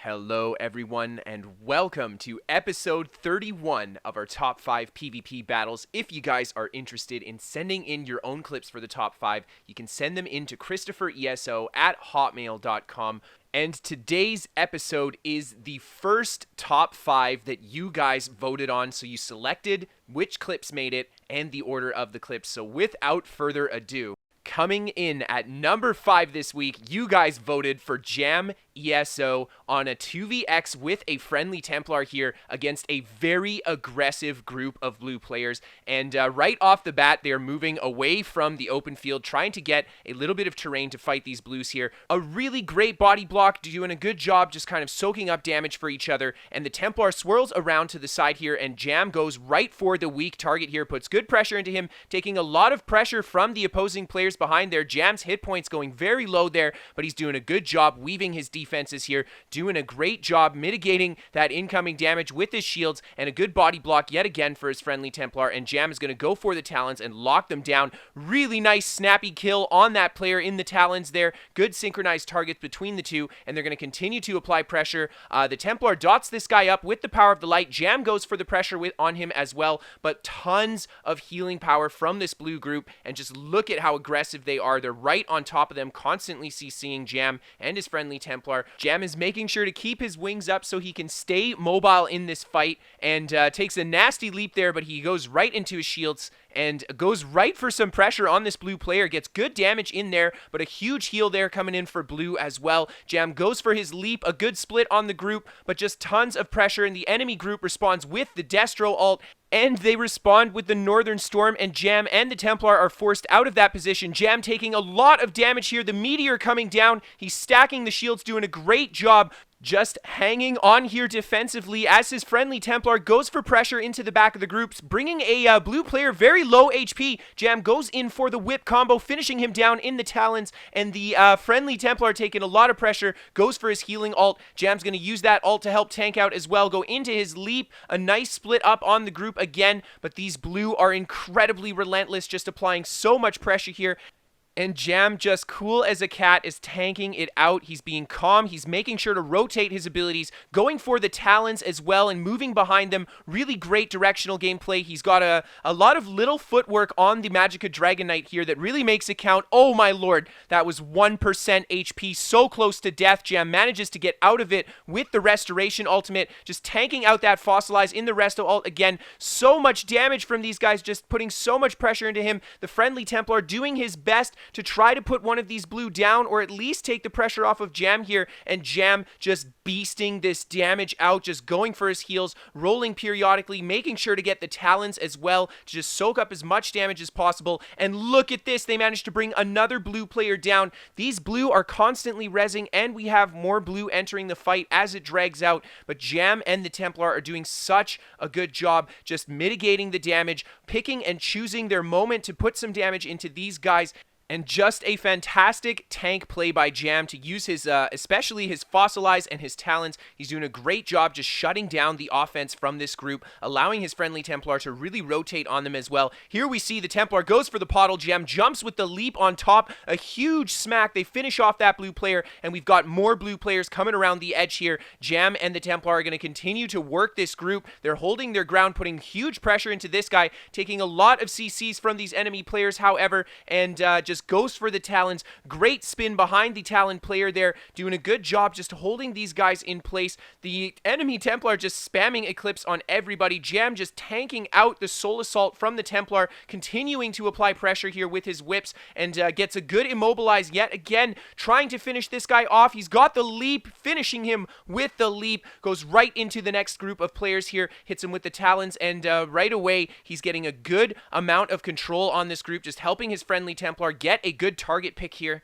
Hello everyone and welcome to episode 31 of our top 5 PvP battles. If you guys are interested in sending in your own clips for the top 5, you can send them in to KristoferESO@hotmail.com. And today's episode is the first top 5 that you guys voted on. So you selected which clips made it and the order of the clips. So without further ado, coming in at number 5 this week, you guys voted for Jam ESO on a 2vx with a friendly Templar here against a very aggressive group of blue players. And right off the bat, they're moving away from the open field, trying to get a little bit of terrain to fight these blues here. A really great body block, doing a good job just kind of soaking up damage for each other. And the Templar swirls around to the side here, and Jam goes right for the weak target here, puts good pressure into him, taking a lot of pressure from the opposing players behind there. Jam's hit points going very low there, but he's doing a good job weaving his defenses here, doing a great job mitigating that incoming damage with his shields, and a good body block yet again for his friendly Templar. And Jam is going to go for the Talons and lock them down. Really nice snappy kill on that player in the Talons there. Good synchronized targets between the two, and they're going to continue to apply pressure. The Templar dots this guy up with the power of the light. Jam goes for the pressure on him as well, but tons of healing power from this blue group, and just look at how aggressive they are. They're right on top of them, constantly CCing Jam and his friendly Templar. Jam is making sure to keep his wings up so he can stay mobile in this fight, and takes a nasty leap there, but he goes right into his shields and goes right for some pressure on this blue player. Gets good damage in there, but a huge heal there coming in for blue as well. Jam goes for his leap, a good split on the group, but just tons of pressure, and the enemy group responds with the Destro ult, and they respond with the Northern Storm, and Jam and the Templar are forced out of that position. Jam taking a lot of damage here. The Meteor coming down. He's stacking the shields, doing a great job just hanging on here defensively as his friendly Templar goes for pressure into the back of the groups, bringing a blue player very low HP. Jam goes in for the whip combo, finishing him down in the Talons, and the friendly Templar taking a lot of pressure, goes for his healing ult. Jam's going to use that ult to help tank out as well, go into his leap, a nice split up on the group again, but these blue are incredibly relentless, just applying so much pressure here. And Jam, just cool as a cat, is tanking it out. He's being calm. He's making sure to rotate his abilities, going for the Talons as well and moving behind them. Really great directional gameplay. He's got a lot of little footwork on the Magicka Dragon Knight here that really makes it count. Oh my lord, that was 1% HP, so close to death. Jam manages to get out of it with the Restoration ultimate, just tanking out that Fossilize in the Resto ult again. So much damage from these guys, just putting so much pressure into him. The friendly Templar doing his best to try to put one of these blue down, or at least take the pressure off of Jam here, and Jam just beasting this damage out, just going for his heals, rolling periodically, making sure to get the Talons as well to just soak up as much damage as possible. And look at this, they managed to bring another blue player down. These blue are constantly rezzing, and we have more blue entering the fight as it drags out, but Jam and the Templar are doing such a good job just mitigating the damage, picking and choosing their moment to put some damage into these guys. And just a fantastic tank play by Jam to use his, especially his Fossilize and his Talons. He's doing a great job just shutting down the offense from this group, allowing his friendly Templar to really rotate on them as well. Here we see the Templar goes for the Pottle. Jam jumps with the leap on top. A huge smack. They finish off that blue player, and we've got more blue players coming around the edge here. Jam and the Templar are going to continue to work this group. They're holding their ground, putting huge pressure into this guy, taking a lot of CCs from these enemy players, however, and just goes for the Talons. Great spin behind the Talon player there, doing a good job just holding these guys in place. The enemy Templar just spamming Eclipse on everybody. Jam just tanking out the Soul Assault from the Templar, continuing to apply pressure here with his whips, and gets a good immobilize yet again, trying to finish this guy off. He's got the leap, finishing him with the leap, goes right into the next group of players here, hits him with the Talons, and right away he's getting a good amount of control on this group, just helping his friendly Templar get a good target pick here.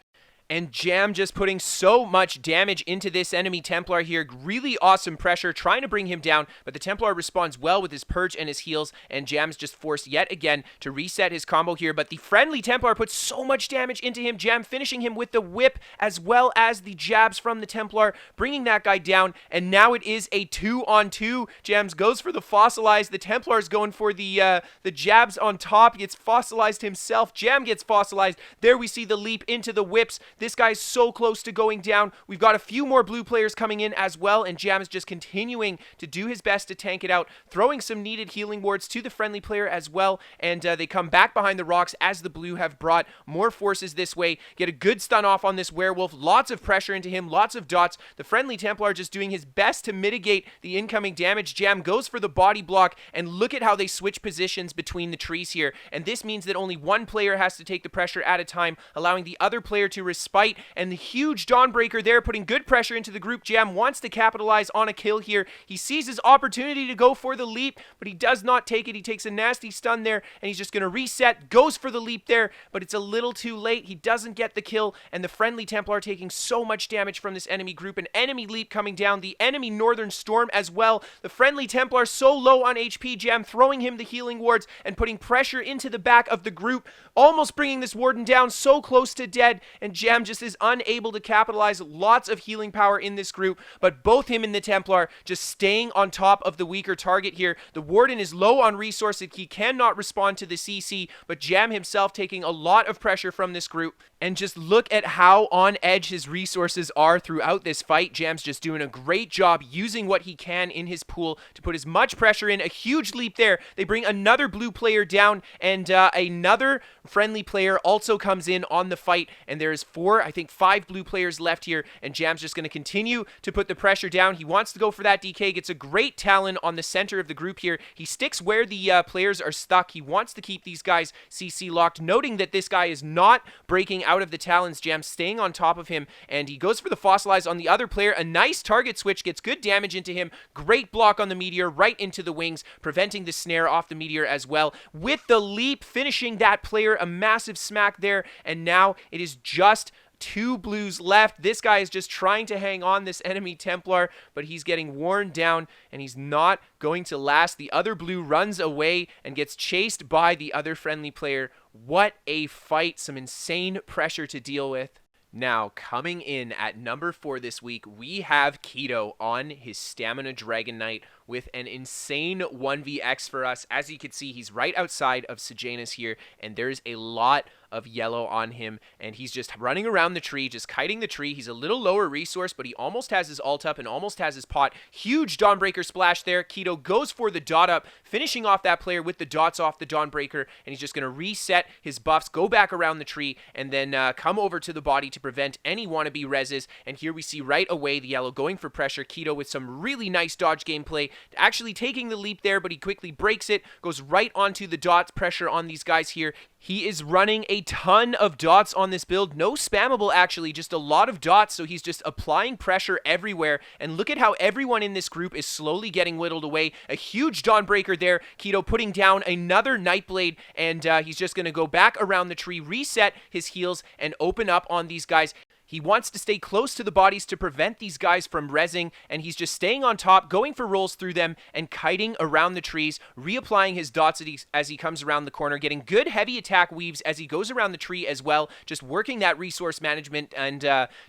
And Jam just putting so much damage into this enemy Templar here. Really awesome pressure, trying to bring him down, but the Templar responds well with his Purge and his heals, and Jam's just forced yet again to reset his combo here. But the friendly Templar puts so much damage into him. Jam finishing him with the whip, as well as the jabs from the Templar, bringing that guy down, and now it is a 2-on-2. Jams goes for the Fossilize. The Templar's going for the jabs on top. He gets fossilized himself. Jam gets fossilized. There we see the leap into the whips. This guy's so close to going down. We've got a few more blue players coming in as well, and Jam is just continuing to do his best to tank it out, throwing some needed healing wards to the friendly player as well, and they come back behind the rocks as the blue have brought more forces this way. Get a good stun off on this werewolf, lots of pressure into him, lots of dots. The friendly Templar just doing his best to mitigate the incoming damage. Jam goes for the body block, and look at how they switch positions between the trees here, and this means that only one player has to take the pressure at a time, allowing the other player to respite, and the huge Dawnbreaker there putting good pressure into the group. Jam wants to capitalize on a kill here. He sees his opportunity to go for the leap, but he does not take it. He takes a nasty stun there, and he's just going to reset, goes for the leap there, but it's a little too late. He doesn't get the kill, and the friendly Templar taking so much damage from this enemy group. An enemy leap coming down, the enemy Northern Storm as well. The friendly Templar so low on HP, Jam throwing him the healing wards and putting pressure into the back of the group, almost bringing this Warden down, so close to dead, and Jam just is unable to capitalize. Lots of healing power in this group, but both him and the Templar just staying on top of the weaker target here. The Warden is low on resources. He cannot respond to the CC, but Jam himself taking a lot of pressure from this group. And just look at how on edge his resources are throughout this fight. Jam's just doing a great job using what he can in his pool to put as much pressure in. A huge leap there. They bring another blue player down, and another friendly player also comes in on the fight, and there's I think 5 blue players left here, and Jam's just going to continue to put the pressure down. He wants to go for that DK, gets a great Talon on the center of the group here. He sticks where the players are stuck. He wants to keep these guys CC locked, noting that this guy is not breaking out of the Talons. Jam staying on top of him, and he goes for the Fossilize on the other player. A nice target switch, gets good damage into him. Great block on the Meteor, right into the wings, preventing the snare off the Meteor as well. With the leap, finishing that player, a massive smack there, and now it is just 2 blues left. This guy is just trying to hang on, this enemy Templar, but he's getting worn down, and he's not going to last. The other blue runs away and gets chased by the other friendly player. What a fight. Some insane pressure to deal with. Now, coming in at number 4 this week, we have Kido on his Stamina Dragon Knight with an insane 1vx for us. As you can see, he's right outside of Sejanus here, and there's a lot of yellow on him, and he's just running around the tree, just kiting the tree. He's a little lower resource, but he almost has his ult up and almost has his pot. Huge Dawnbreaker splash there. Kido goes for the dot up, finishing off that player with the dots off the Dawnbreaker, and he's just going to reset his buffs, go back around the tree, and then come over to the body to prevent any wannabe reses. And here we see right away the yellow going for pressure. Kido with some really nice dodge gameplay, actually taking the leap there, but he quickly breaks it, goes right onto the dots, pressure on these guys here. He is running a ton of dots on this build. No spammable, actually, just a lot of dots, so he's just applying pressure everywhere. And look at how everyone in this group is slowly getting whittled away. A huge Dawnbreaker there. Kido putting down another Nightblade, and he's just going to go back around the tree, reset his heals, and open up on these guys. He wants to stay close to the bodies to prevent these guys from rezzing, and he's just staying on top, going for rolls through them, and kiting around the trees, reapplying his dots as he comes around the corner, getting good heavy attack weaves as he goes around the tree as well, just working that resource management and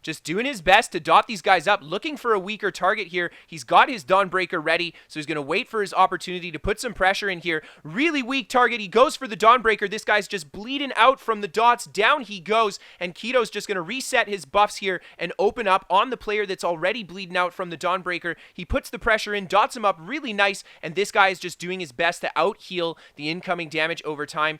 just doing his best to dot these guys up, looking for a weaker target here. He's got his Dawnbreaker ready, so he's going to wait for his opportunity to put some pressure in here. Really weak target. He goes for the Dawnbreaker. This guy's just bleeding out from the dots. Down he goes, and Kido's just going to reset his buffs here and open up on the player that's already bleeding out from the Dawnbreaker. He puts the pressure in, dots him up really nice, and this guy is just doing his best to out-heal the incoming damage over time.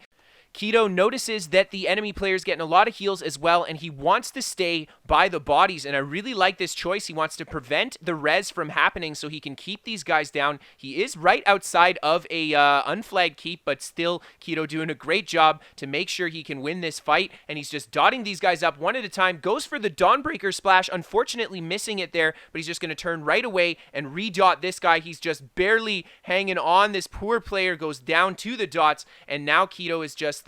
Kido notices that the enemy player's getting a lot of heals as well, and he wants to stay by the bodies, and I really like this choice. He wants to prevent the res from happening so he can keep these guys down. He is right outside of a unflagged keep, but still Kido doing a great job to make sure he can win this fight, and he's just dotting these guys up one at a time, goes for the Dawnbreaker splash, unfortunately missing it there, but he's just going to turn right away and redot this guy. He's just barely hanging on. This poor player goes down to the dots, and now Kido is just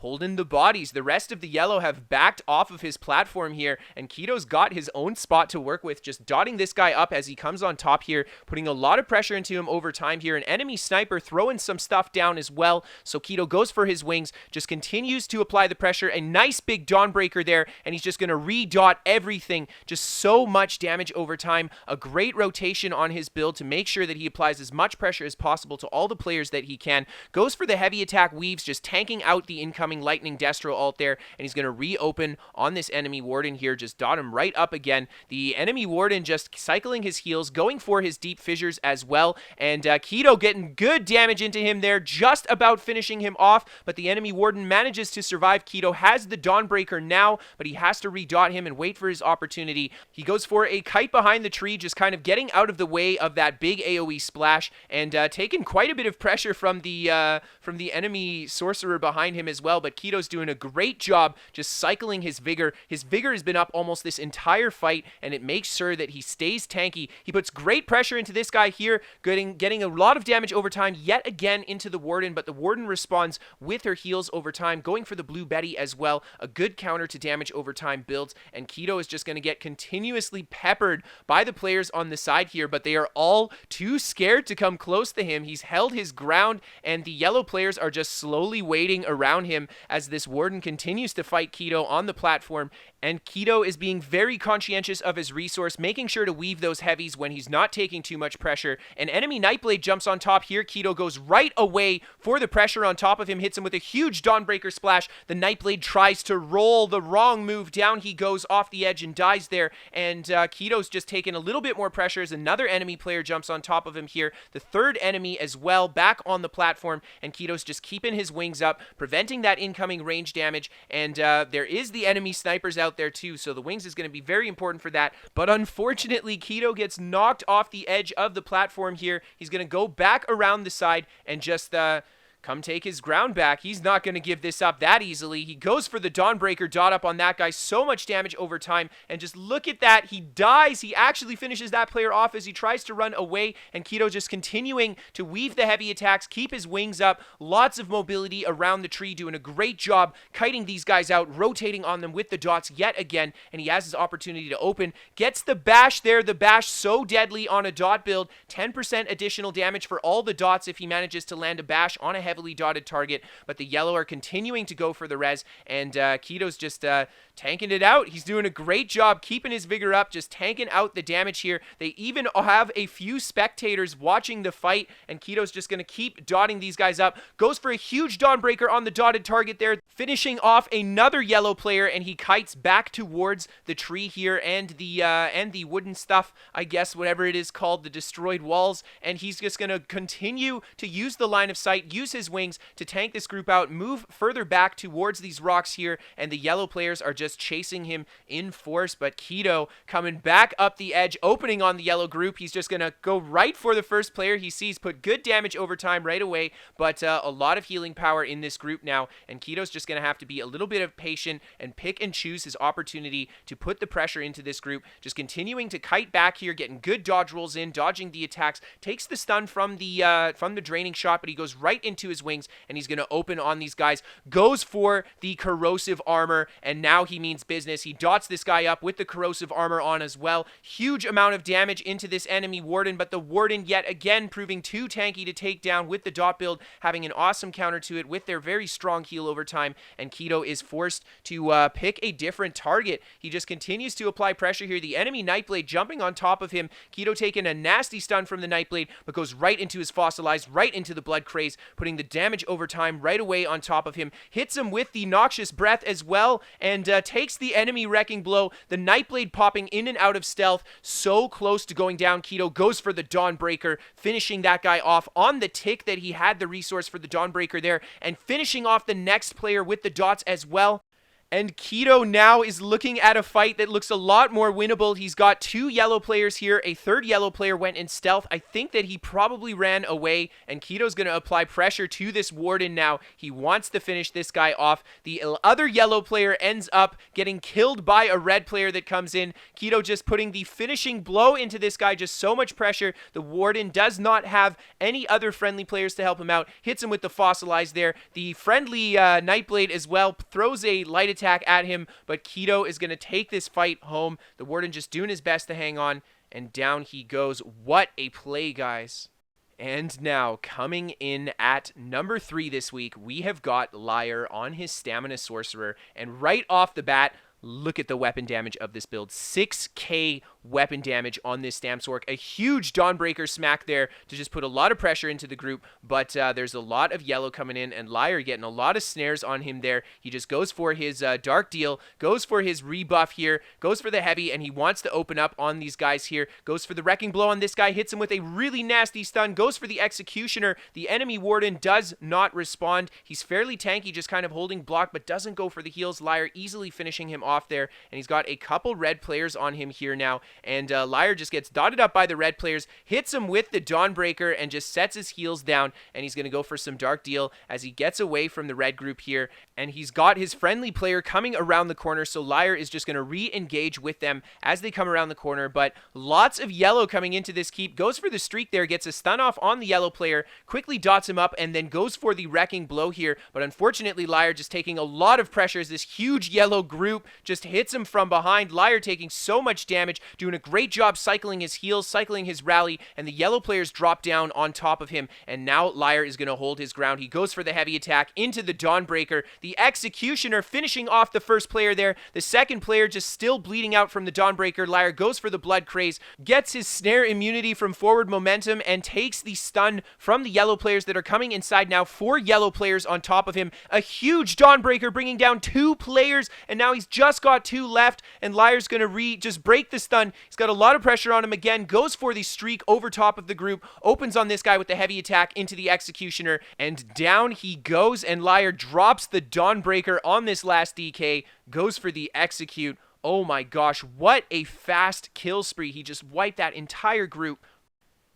holding the bodies. The rest of the yellow have backed off of his platform here, and Kito's got his own spot to work with, just dotting this guy up as he comes on top here, putting a lot of pressure into him over time here. An enemy sniper throwing some stuff down as well, so Kido goes for his wings, just continues to apply the pressure. A nice big Dawnbreaker there, and he's just going to redot everything. Just so much damage over time. A great rotation on his build to make sure that he applies as much pressure as possible to all the players that he can. Goes for the heavy attack weaves, just tanking out the incoming incoming Lightning Destro ult there, and he's going to reopen on this enemy Warden here, just dot him right up again. The enemy Warden just cycling his heals, going for his deep fissures as well, and Kido getting good damage into him there, just about finishing him off, but the enemy Warden manages to survive. Kido has the Dawnbreaker now, but he has to redot him and wait for his opportunity. He goes for a kite behind the tree, just kind of getting out of the way of that big AoE splash, and taking quite a bit of pressure from the enemy sorcerer behind him as well, but Kido's doing a great job just cycling his vigor. His vigor has been up almost this entire fight, and it makes sure that he stays tanky. He puts great pressure into this guy here, getting a lot of damage over time yet again into the Warden, but the Warden responds with her heals over time, going for the Blue Betty as well. A good counter to damage over time builds, and Kido is just going to get continuously peppered by the players on the side here, but they are all too scared to come close to him. He's held his ground, and the yellow players are just slowly waiting around him as this Warden continues to fight Kido on the platform, and Kido is being very conscientious of his resource, making sure to weave those heavies when he's not taking too much pressure. An enemy Nightblade jumps on top here. Kido goes right away for the pressure on top of him, hits him with a huge Dawnbreaker splash. The Nightblade tries to roll the wrong move. Down he goes off the edge and dies there, and Kido's just taking a little bit more pressure as another enemy player jumps on top of him here. The third enemy as well back on the platform, and Kido's just keeping his wings up, preventing that incoming range damage, and there is the enemy snipers out there too, so the wings is going to be very important for that, but unfortunately Kido gets knocked off the edge of the platform here. He's going to go back around the side and just come take his ground back. He's not going to give this up that easily. He goes for the Dawnbreaker dot up on that guy. So much damage over time. And just look at that. He dies. He actually finishes that player off as he tries to run away. And Kido just continuing to weave the heavy attacks, keep his wings up. Lots of mobility around the tree, doing a great job kiting these guys out, rotating on them with the dots yet again. And he has his opportunity to open. Gets the bash there. The bash so deadly on a dot build. 10% additional damage for all the dots if he manages to land a bash on a heavily dotted target, but the yellow are continuing to go for the res, and Kido's just tanking it out. He's doing a great job keeping his vigor up, just tanking out the damage here. They even have a few spectators watching the fight, and Kido's just going to keep dotting these guys up. Goes for a huge Dawnbreaker on the dotted target there, finishing off another yellow player, and he kites back towards the tree here and the wooden stuff, I guess, whatever it is called, the destroyed walls, and he's just going to continue to use the line of sight, use his wings to tank this group out, move further back towards these rocks here, and the yellow players are just chasing him in force, but Kido coming back up the edge, opening on the yellow group. He's just going to go right for the first player he sees, put good damage over time right away, but a lot of healing power in this group now, and Kito's just going to have to be a little bit of patient and pick and choose his opportunity to put the pressure into this group, just continuing to kite back here, getting good dodge rolls in, dodging the attacks, takes the stun from the draining shot, but he goes right into his wings, and he's going to open on these guys, goes for the corrosive armor, and now he means business. He dots this guy up with the corrosive armor on as well. Huge amount of damage into this enemy Warden, but the Warden yet again proving too tanky to take down with the dot build, having an awesome counter to it with their very strong heal over time, and Kido is forced to pick a different target. He just continues to apply pressure here. The enemy Nightblade jumping on top of him. Kido taking a nasty stun from the Nightblade, but goes right into his fossilized, right into the blood craze, putting the damage over time right away on top of him. Hits him with the noxious breath as well, and takes the enemy wrecking blow. The Nightblade popping in and out of stealth, so close to going down. Kido goes for the Dawnbreaker, finishing that guy off on the tick that he had the resource for the Dawnbreaker there, and finishing off the next player with the dots as well. And Kido now is looking at a fight that looks a lot more winnable. He's got two yellow players here. A third yellow player went in stealth. I think that he probably ran away, and Kido's going to apply pressure to this Warden now. He wants to finish this guy off. The other yellow player ends up getting killed by a red player that comes in. Kido just putting the finishing blow into this guy, just so much pressure. The Warden does not have any other friendly players to help him out. Hits him with the fossilized there. The friendly Nightblade as well throws a light attack at him, but Kido is going to take this fight home. The Warden just doing his best to hang on, and down he goes. What a play, guys. And now, coming in at number 3 this week, we have got Lyre on his Stamina Sorcerer, and right off the bat, look at the weapon damage of this build. 6k weapon damage on this Stamsork. A huge Dawnbreaker smack there to just put a lot of pressure into the group, but there's a lot of yellow coming in, and Lyre getting a lot of snares on him there. He just goes for his Dark Deal, goes for his rebuff here, goes for the heavy, and he wants to open up on these guys here. Goes for the Wrecking Blow on this guy, hits him with a really nasty stun, goes for the Executioner. The enemy Warden does not respond. He's fairly tanky, just kind of holding block, but doesn't go for the heals. Lyre easily finishing him off there, and he's got a couple red players on him here now, and Lyre just gets dotted up by the red players, hits him with the Dawnbreaker, and just sets his heals down, and he's going to go for some Dark Deal as he gets away from the red group here, and he's got his friendly player coming around the corner, so Lyre is just going to re-engage with them as they come around the corner, but lots of yellow coming into this keep, goes for the streak there, gets a stun off on the yellow player, quickly dots him up, and then goes for the Wrecking Blow here, but unfortunately Lyre just taking a lot of pressure as this huge yellow group just hits him from behind. Lyre taking so much damage, doing a great job cycling his heals, cycling his rally, and the yellow players drop down on top of him, and now Lyre is going to hold his ground. He goes for the heavy attack into the Dawnbreaker, the Executioner finishing off the first player there, the second player just still bleeding out from the Dawnbreaker. Lyre goes for the Blood Craze, gets his snare immunity from forward momentum, and takes the stun from the yellow players that are coming inside now. 4 yellow players on top of him, a huge Dawnbreaker bringing down 2 players, and now he's just got 2 left, and Lyre's going to just break the stun. He's got a lot of pressure on him again, goes for the streak over top of the group, opens on this guy with the heavy attack into the Executioner, and down he goes, and Lyre drops the Dawnbreaker on this last DK, goes for the Execute. Oh my gosh, what a fast kill spree. He just wiped that entire group.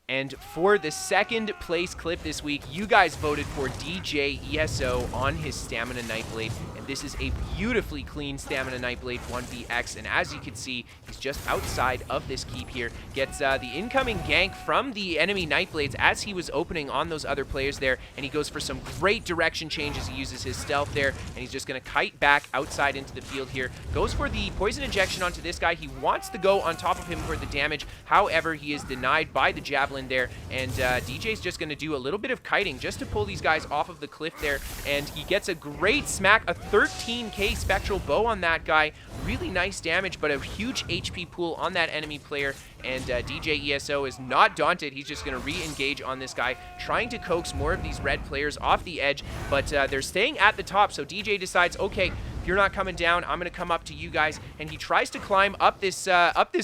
And for the second place clip this week, you guys voted for DJ ESO on his Stamina Nightblade, and this is a beautifully clean Stamina Nightblade 1vx, and as you can see, he's just outside of this keep here, gets the incoming gank from the enemy Nightblades as he was opening on those other players there, and he goes for some great direction changes. He uses his stealth there, and he's just going to kite back outside into the field here, goes for the poison injection onto this guy. He wants to go on top of him for the damage, however, he is denied by the Javelin there, and DJ's just going to do a little bit of kiting just to pull these guys off of the cliff there, and he gets a great smack, a 13k Spectral Bow on that guy. Really nice damage, but a huge HP pool on that enemy player, and DJ ESO is not daunted. He's just going to re-engage on this guy, trying to coax more of these red players off the edge, but they're staying at the top, so DJ decides, okay, if you're not coming down, I'm going to come up to you guys, and he tries to climb up this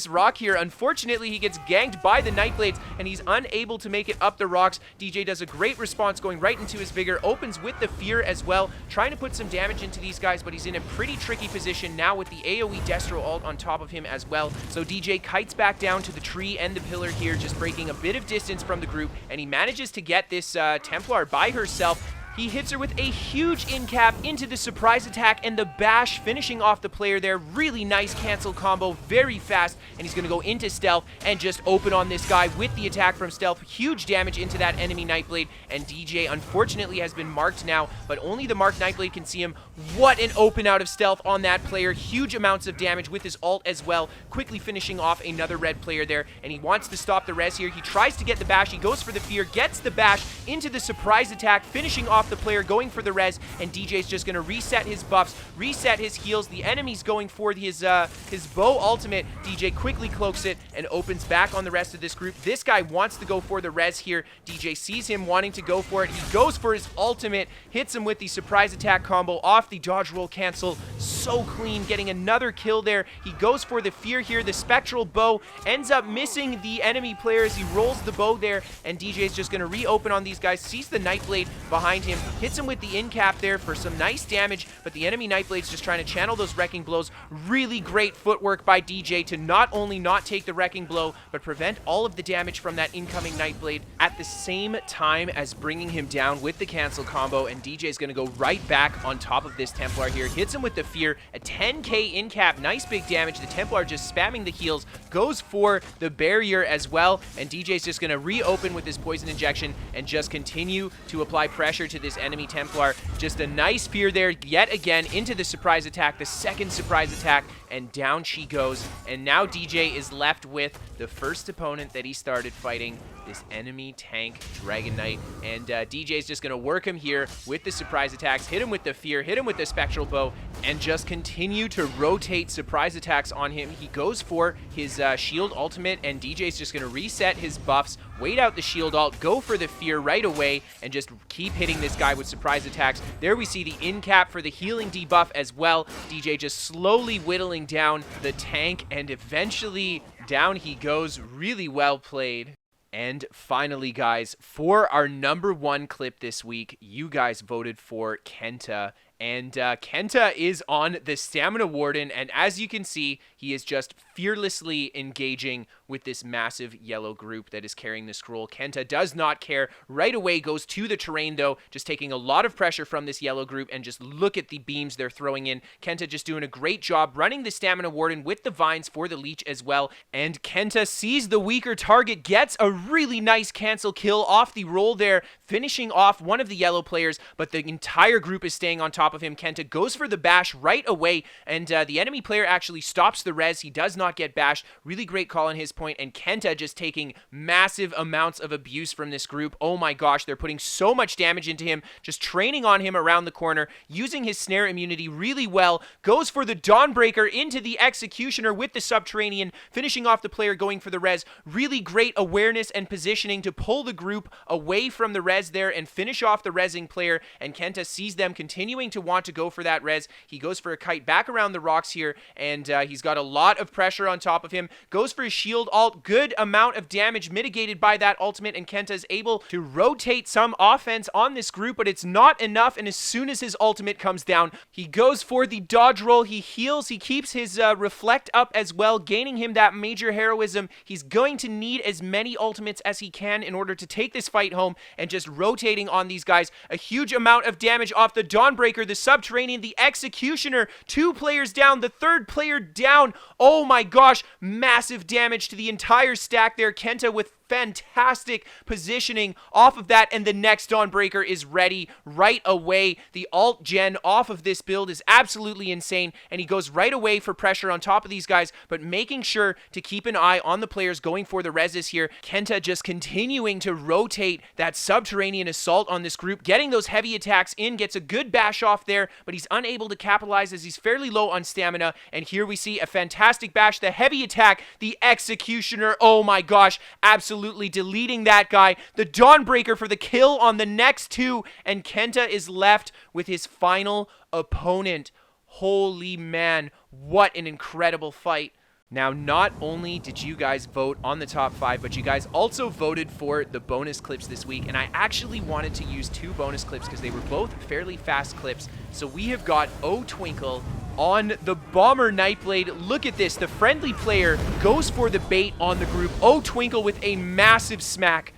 rock here. Unfortunately, he gets ganked by the Nightblades, and he's unable to make it up the rocks. DJ does a great response, going right into his Vigor, opens with the Fear as well, trying to put some damage into these guys, but he's in a pretty tricky position now with the AoE Destro ult on top of him as well. So DJ kites back down to the tree and the pillar here, just breaking a bit of distance from the group, and he manages to get this Templar by herself. He hits her with a huge in-cap into the surprise attack and the bash, finishing off the player there. Really nice cancel combo, very fast, and he's going to go into stealth and just open on this guy with the attack from stealth. Huge damage into that enemy Nightblade, and DJ unfortunately has been marked now, but only the marked Nightblade can see him. What an open out of stealth on that player. Huge amounts of damage with his ult as well, quickly finishing off another red player there, and he wants to stop the res here. He tries to get the bash, he goes for the Fear, gets the bash into the surprise attack, finishing off the player, going for the res, and DJ's just going to reset his buffs, reset his heals. The enemy's going for his bow ultimate. DJ quickly cloaks it and opens back on the rest of this group. This guy wants to go for the res here. DJ sees him wanting to go for it. He goes for his ultimate, hits him with the surprise attack combo off the dodge roll cancel. So clean, getting another kill there. He goes for the Fear here. The Spectral Bow ends up missing the enemy player as he rolls the bow there, and DJ's just going to reopen on these guys, sees the Nightblade behind him, hits him with the in-cap there for some nice damage, but the enemy Nightblade's just trying to channel those Wrecking Blows. Really great footwork by DJ to not only not take the Wrecking Blow, but prevent all of the damage from that incoming Nightblade at the same time as bringing him down with the cancel combo, and DJ's going to go right back on top of this Templar here. Hits him with the Fear, a 10k in-cap, nice big damage. The Templar just spamming the heals, goes for the barrier as well, and DJ's just going to reopen with his poison injection and just continue to apply pressure to this enemy Templar. Just a nice fear there yet again into the surprise attack, the second surprise attack, and down she goes. And now DJ is left with the first opponent that he started fighting, this enemy tank Dragon Knight. And DJ's just going to work him here with the surprise attacks, hit him with the fear, hit him with the spectral bow, and just continue to rotate surprise attacks on him. He goes for his shield ultimate, and DJ's just going to reset his buffs, wait out the shield ult, go for the fear right away, and just keep hitting this guy with surprise attacks. There we see the in cap for the healing debuff as well. DJ just slowly whittling down the tank, and eventually down he goes. Really well played. And finally, guys, for our #1 clip this week, you guys voted for Kenta. And Kenta is on the Stamina Warden, and as you can see, he is just fearlessly engaging with this massive yellow group that is carrying the scroll. Kenta does not care. Right away goes to the terrain, though, just taking a lot of pressure from this yellow group, and just look at the beams they're throwing in. Kenta just doing a great job running the Stamina Warden with the vines for the leech as well, and Kenta sees the weaker target, gets a really nice cancel kill off the roll there, finishing off one of the yellow players, but the entire group is staying on top of him. Kenta goes for the bash right away, and the enemy player actually stops the res. He does not get bashed. Really great call on his point, and Kenta just taking massive amounts of abuse from this group. Oh my gosh, they're putting so much damage into him, just training on him around the corner, using his snare immunity really well. Goes for the Dawnbreaker into the Executioner with the Subterranean, finishing off the player going for the res. Really great awareness and positioning to pull the group away from the res there and finish off the resing player, and Kenta sees them continuing to want to go for that res. He goes for a kite back around the rocks here, and he's got a lot of pressure on top of him. Goes for his shield ult. Good amount of damage mitigated by that ultimate, and Kenta is able to rotate some offense on this group, but it's not enough, and as soon as his ultimate comes down, he goes for the dodge roll. He heals. He keeps his reflect up as well, gaining him that major heroism. He's going to need as many ultimates as he can in order to take this fight home, and just rotating on these guys. A huge amount of damage off the Dawnbreaker, the Subterranean, the Executioner. 2 players down, the 3rd player down. Oh my gosh, massive damage to the entire stack there. Kenta with fantastic positioning off of that, and the next Dawnbreaker is ready right away. The alt gen off of this build is absolutely insane, and he goes right away for pressure on top of these guys, but making sure to keep an eye on the players going for the reses here. Kenta just continuing to rotate that Subterranean assault on this group, getting those heavy attacks in, gets a good bash off there, but he's unable to capitalize as he's fairly low on stamina, and here we see a fantastic bash, the heavy attack, the Executioner. Oh my gosh, absolutely deleting that guy. The Dawnbreaker for the kill on the next 2, and Kenta is left with his final opponent. Holy man, what an incredible fight. Now, not only did you guys vote on the top 5, but you guys also voted for the bonus clips this week, and I actually wanted to use 2 bonus clips because they were both fairly fast clips. So we have got Twinkle on the Bomber Nightblade. Look at this. The friendly player goes for the bait on the group. Twinkle with a massive smack.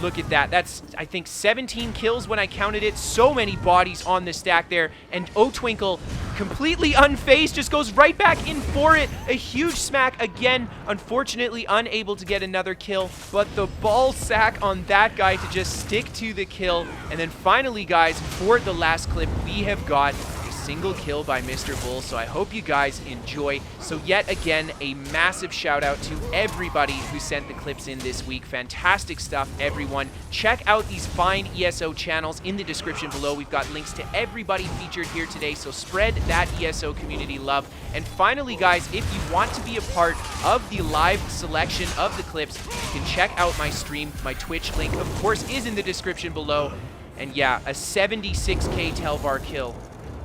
Look at that. That's, I think, 17 kills when I counted it. So many bodies on the stack there. And Twinkle, completely unfazed, just goes right back in for it. A huge smack again. Unfortunately, unable to get another kill. But the ball sack on that guy to just stick to the kill. And then finally, guys, for the last clip, we have got single kill by Mr. Bull, so I hope you guys enjoy. So yet again, a massive shout out to everybody who sent the clips in this week. Fantastic stuff, everyone. Check out these fine ESO channels in the description below. We've got links to everybody featured here today, so spread that ESO community love. And finally, guys, if you want to be a part of the live selection of the clips, you can check out my stream. My Twitch link, of course, is in the description below. And yeah, a 76k Telvar kill.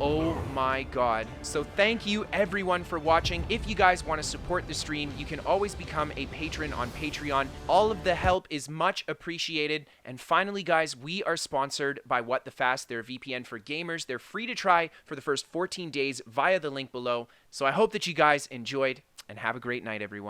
Oh my god. So thank you everyone for watching. If you guys want to support the stream, you can always become a patron on Patreon. All of the help is much appreciated. And finally, guys, we are sponsored by What the Fast. They're a VPN for gamers. They're free to try for the first 14 days via the link below. So I hope that you guys enjoyed, and have a great night, everyone.